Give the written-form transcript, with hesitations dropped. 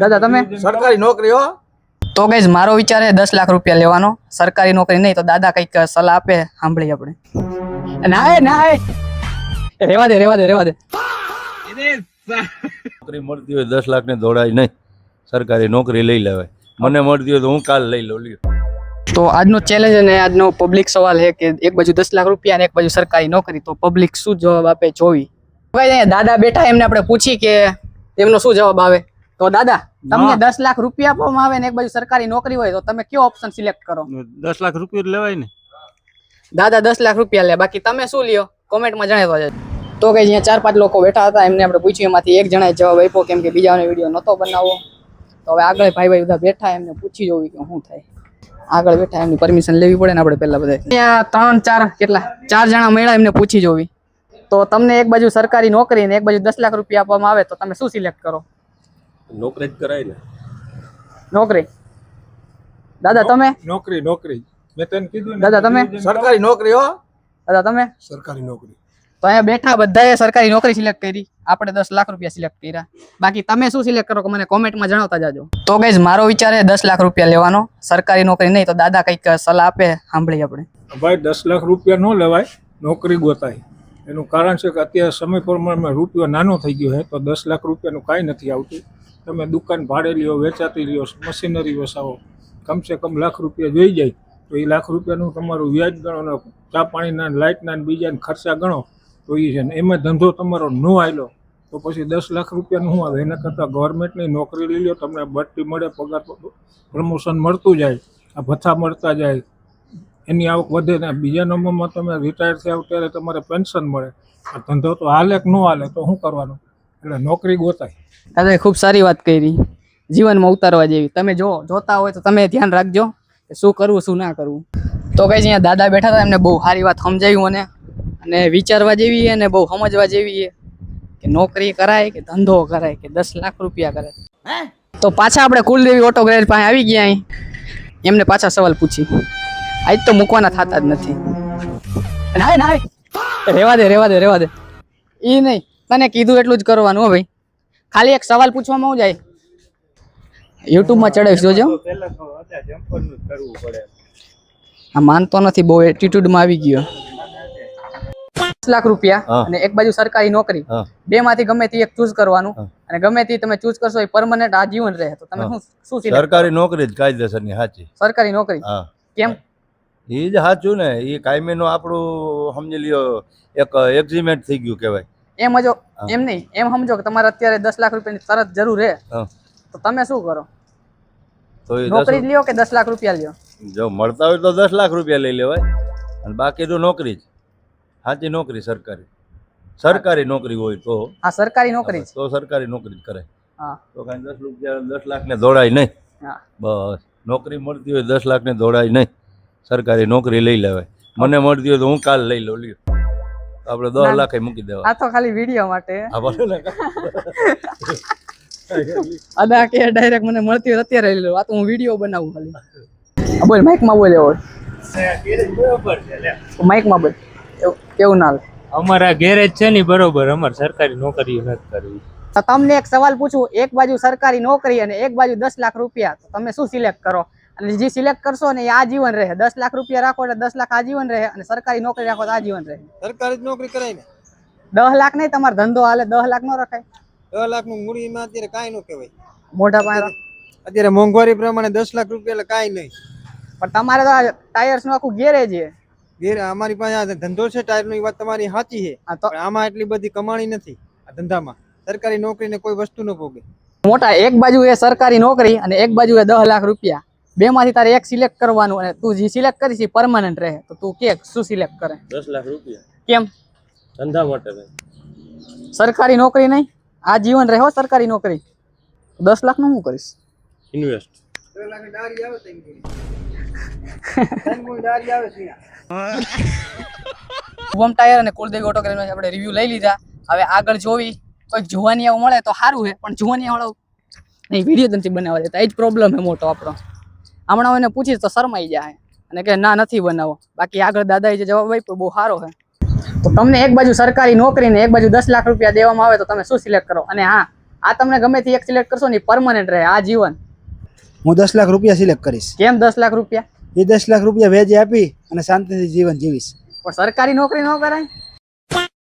દાદા તમે સરકારી નોકરી હો. તો ગાઈઝ મારો વિચાર છે 10 લાખ રૂપિયા લેવાનો, સરકારી નોકરી નહીં તો દાદા કઈક સલાહ આપે સાંભળી આપણે. ના રેવા દે નોકરી મળતી હોય 10 લાખ ને દોડાય નહીં, સરકારી નોકરી લઈ લેવાય. મને મળતી હોય તો હું કાલ લઈ લઉં. તો આજનો ચેલેન્જ અને આજનો પબ્લિક સવાલ છે કે એક બાજુ 10 લાખ રૂપિયા અને એક બાજુ સરકારી નોકરી, તો પબ્લિક શું જવાબ આપે જોવી. દાદા બેઠા એમને આપણે પૂછી કે તેમનો શું જવાબ આવે. તો દાદા તમને 10 લાખ રૂપિયા આપવામાં આવે ને એક બાજુ સરકારી નોકરી હોય તો તમે કયો ઓપ્શન સિલેક્ટ કરો? 10 લાખ રૂપિયા લેવાય ને. દાદા 10 લાખ રૂપિયા લે, બાકી તમે શું લ્યો કોમેન્ટમાં જણાવવા જાય. તો કઈ અહીંયા 4-5 લોકો બેઠા હતા, એમને આપણે પૂછ્યું, એમાંથી એક જણાએ જવાબ આપ્યો કેમ કે બીજાનો વિડીયો નહોતો બનાવવો. તો હવે આગળ ભાઈ બધા બેઠા, એમને પૂછી જોવી કે શું થાય. આગળ બેઠા એમની પરમિશન લેવી પડે ને આપણે પહેલા બધા. અહીંયા 4 જણા મળ્યા, એમને પૂછી જોવી. તો તમને એક બાજુ સરકારી નોકરી ને એક બાજુ 10 લાખ રૂપિયા આપવામાં આવે તો તમે શું સિલેક્ટ કરો? નોકરી જ કરાય ને. નોકરી. દાદા તમે? નોકરી મેં તને કીધું. દાદા તમે? સરકારી નોકરી હો. દાદા તમે? સરકારી નોકરી. તો અહીંયા બેઠા બધાએ સરકારી નોકરી સિલેક્ટ કરી, આપણે 10 લાખ રૂપિયા સિલેક્ટ કર્યા. બાકી તમે શું સિલેક્ટ કરો કે મને કોમેન્ટમાં જણાવતા જાજો. તો ગાઈઝ મારો વિચાર છે 10 લાખ રૂપિયા લેવાનો, સરકારી નોકરી નહીં તો દાદા કઈક સલાહ આપે સાંભળી આપણે. ભાઈ 10 લાખ રૂપિયા ન લેવાય, નોકરી ગોતાય. એનું કારણ છે કે અત્યારે સમય પ્રમાણમાં રૂપિયો નાનો થઈ ગયો છે, તો 10 લાખ રૂપિયાનું કાંઈ નથી આવતું. તમે દુકાન ભાડે લ્યો, વેચાતી લ્યો, મશીનરી વસાવો, કમસે કમ લાખ રૂપિયા જોઈ જાય તો એ લાખ રૂપિયાનું તમારું વ્યાજ ગણો ને ચા પાણીના લાઇટના બીજા ખર્ચા ગણો તો એ છે ને એમાં ધંધો તમારો ન આવેલો તો પછી 10 લાખ રૂપિયાનું શું આવે? એના કરતાં ગવર્મેન્ટની નોકરી લઈ લો, તમને બઢતી મળે, પગાર પ્રમોશન મળતું જાય, આ ભથ્થા મળતા જાય, એની આવક વધે ને બીજા નંબરમાં તમે રિટાયર થયા ત્યારે તમારે પેન્શન મળે. આ ધંધો તો હાલે કે ન હાલે તો શું કરવાનું? એટલે નોકરી ગોતાય. દાદાએ ખૂબ સારી વાત કરી, જીવનમાં ઉતારવા જેવી. તમે જોતા હોય તો તમે ધ્યાન રાખજો કે શું કરવું શું ના કરવું. તો કઈ અહીંયા દાદા બેઠા હતા, એમને બહુ સારી વાત સમજાવ્યું અને વિચારવા જેવી અને બહુ સમજવા જેવી કે નોકરી કરાય કે ધંધો કરાય કે 10 લાખ રૂપિયા કરાય. તો પાછા આપણે કુલદેવી ઓટો ગેરેજ પાસે આવી ગયા. અહીં એમને પાછા સવાલ પૂછી, આજ તો મૂકવાના થતા જ નથી. રેવા દે ઈ નહીં, તને કીધું એટલું જ કરવાનું. હો ભાઈ, ખાલી એક સવાલ પૂછવામાં હું જાય, યુટ્યુબમાં ચડાવીશ જોજો. આ માનતો નથી, બહુ એટીટ્યુડમાં આવી ગયો. 10 લાખ રૂપિયા અને એક બાજુ સરકારી નોકરી, બે માંથી ગમે તે એક ચૂઝ કરવાનું અને ગમે તે તમે ચૂઝ કરશો એ પરમનન્ટ આજીવન રહે. તો તમે શું સરકારી નોકરી જ કાયદેસરની સાચી. સરકારી નોકરી કેમ? એ જ સાચું ને, એ કાયમીનું આપણું સમજી લ્યો એક એગ્રીમેન્ટ થઈ ગયું કહેવાય. એમ જ એમ નહીં, એમ સમજો કે તમારે અત્યારે 10 લાખ રૂપિયાની તરત જરૂર રહે તો તમે શું કરો? તો નોકરી લ્યો કે 10 લાખ રૂપિયા લ્યો? જો મળતા હોય તો 10 લાખ રૂપિયા લઈ લેવાય, અને બાકી તો નોકરી જ સાચી. નોકરી સરકારી નોકરી હોય તો આ સરકારી નોકરી તો સરકારી નોકરી જ કરે. હા, તો કાંઈ 10 લાખ ને દોડાય નહીં. બસ નોકરી મળતી હોય 10 લાખ ને દોડાય નહીં, સરકારી નોકરી લઈ લેવાય. મને મળતી હોય તો હું કાલ લઈ લઉં. આપણે 10 લાખ મૂકી દેવા. આ તો ખાલી વિડીયો માટે. હા ભલે ને. અદા કે ડાયરેક્ટ મને મળતી હોય અત્યારે લઈ લઉં. આ તો હું વિડીયો બનાવું ખાલી. બોલ માઈકમાં બોલ. એવો માઈકમાં બોલ. કેવું ના લે? અમારા ગેરેજ છે ને બરોબર, અમારે સરકારી નોકરી નથી કરવી. તો તમને એક સવાલ પૂછું, એક બાજુ સરકારી નોકરી અને એક બાજુ 10 લાખ રૂપિયા, તો તમે શું સિલેક્ટ કરો? અને જે સિલેક્ટ કરશો ને એ આજીવન રહે. 10 લાખ રૂપિયા રાખો એટલે 10 લાખ આજીવન રહે, અને સરકારી નોકરી રાખો તો આજીવન રહે. સરકારી જ નોકરી કરાય ને. 10 લાખ નહીં, તમારો ધંધો હાલે 10 લાખ નો રખાય. 10 લાખનું મૂડીમાં અત્યારે કાંઈ ન કહેવાય. મોઢા પાસે અત્યારે મોંઘવારી પ્રમાણે 10 લાખ રૂપિયા એટલે કાંઈ નહીં. પણ તમારે તો ટાયર્સ નું આખું ગેરેજ છે. અમારી પાસે આ ધંધો છે ટાયરનો, એ વાત તમારી સાચી છે. આમાં એટલી બધી કમાણી નથી આ ધંધામાં. સરકારી નોકરીને કોઈ વસ્તુ ન ભોગે. મોટા એક બાજુ એ સરકારી નોકરી અને એક બાજુ એ 10 લાખ રૂપિયા, બે માંથી તારે એક સિલેક્ટ કરવાનું અને તું જે સિલેક્ટ કરીશ એ પરમાનન્ટ રહે. તો તું કે શું સિલેક્ટ કરે? 10 લાખ રૂપિયા. કેમ? ધંધા માટે. સરકારી નોકરી નહીં, આ જીવન રહે હો સરકારી નોકરી. 10 લાખ નું શું કરીશ? ઇન્વેસ્ટ. 10 લાખ ડારી આવે છે. શુભમ ટાયર અને કુલદેવી ઓટો ગેરેજ આપણે રિવ્યુ લઈ લીધા. હવે આગળ જોવી, કોઈ જુવાનિયા મળે તો સારું છે, પણ જુવાનિયા વાળો નહીં વિડીયો નથી બનાવવા દેતા. એ જ પ્રોબ્લેમ છે મોટો આપણો. હમણાં એને પૂછીશ તો શરમાઈ જાય અને કે ના નથી બનાવો. બાકી આગળ દાદાએ જે જવાબ આપ્યો બહુ સારો છે. તો તમને એક બાજુ સરકારી નોકરી ને એક બાજુ 10 લાખ રૂપિયા દેવામાં આવે તો તમે શું સિલેક્ટ કરો? અને હા, આ તમને ગમે તે એક સિલેક્ટ કરશો ને પરમનન્ટ રહે આ જીવન. હું 10 લાખ રૂપિયા સિલેક્ટ કરીશ. કેમ 10 લાખ રૂપિયા? એ 10 લાખ રૂપિયા વેજે આપી અને શાંતિથી જીવન જીવીશ. પણ સરકારી નોકરી ન કરાય?